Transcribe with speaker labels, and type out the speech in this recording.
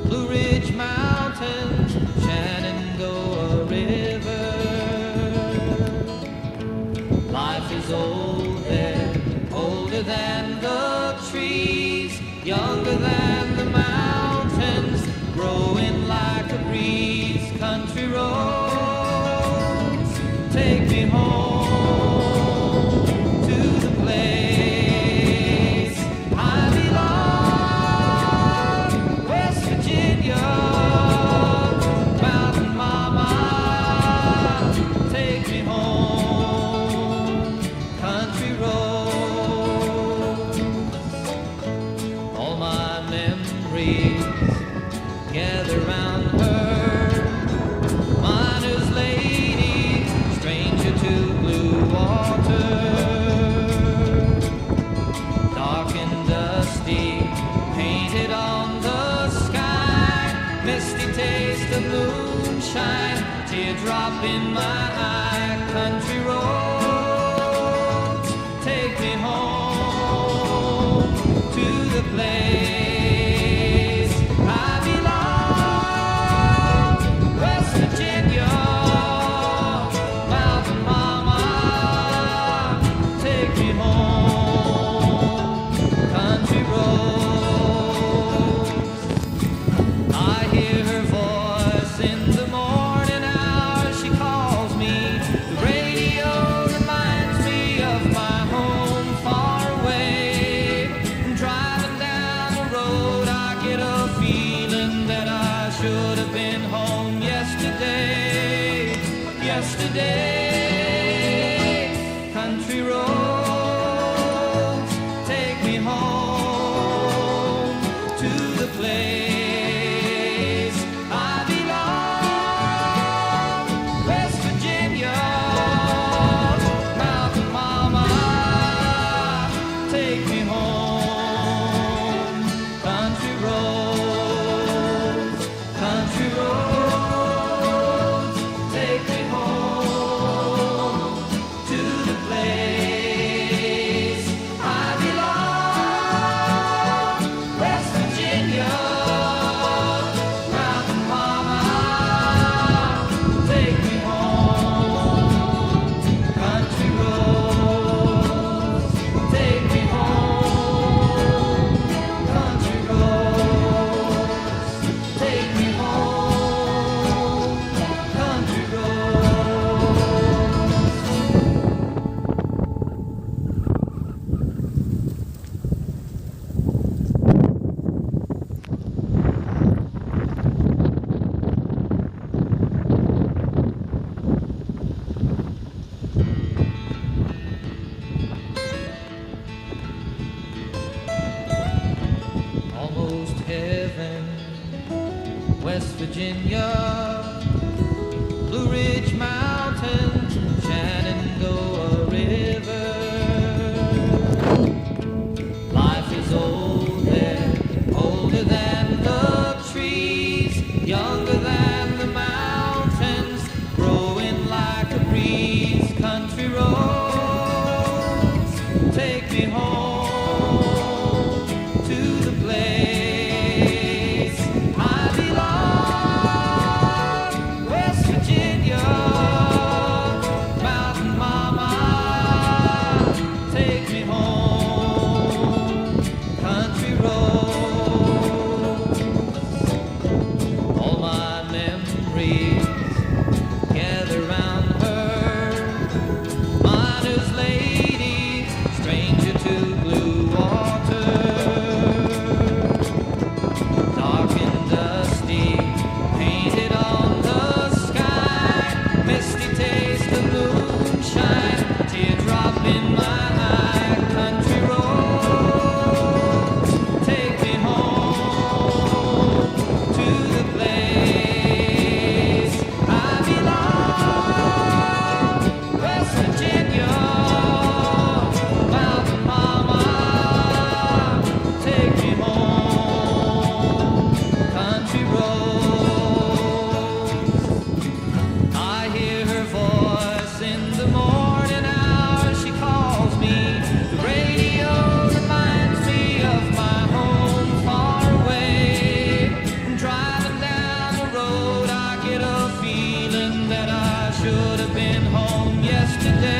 Speaker 1: Blue Ridge Mountains, Shenandoah River. Life is old there, older than the trees, younger than the mountains, growing like a breeze. Country roads, take me home to the place I belong, West Virginia, Mountain Mama, take me home, country roads. All my memories gather round her, miner's lady, stranger to blue water. Dark and dusty, painted on the sky, misty taste of moonshine, teardrop in my eye. Country roads, take me home to the place I belong, West Virginia, Mountain Mama, take me home, country roads. I hear her voice in the morning hours, she calls me. The radio reminds me of my home far away. Driving down the road, I get a feeling that I should have been home yesterday. Country roads, take me home to the place I belong, West Virginia, Mountain Mama, take me home, country roads, take me home. home yesterday.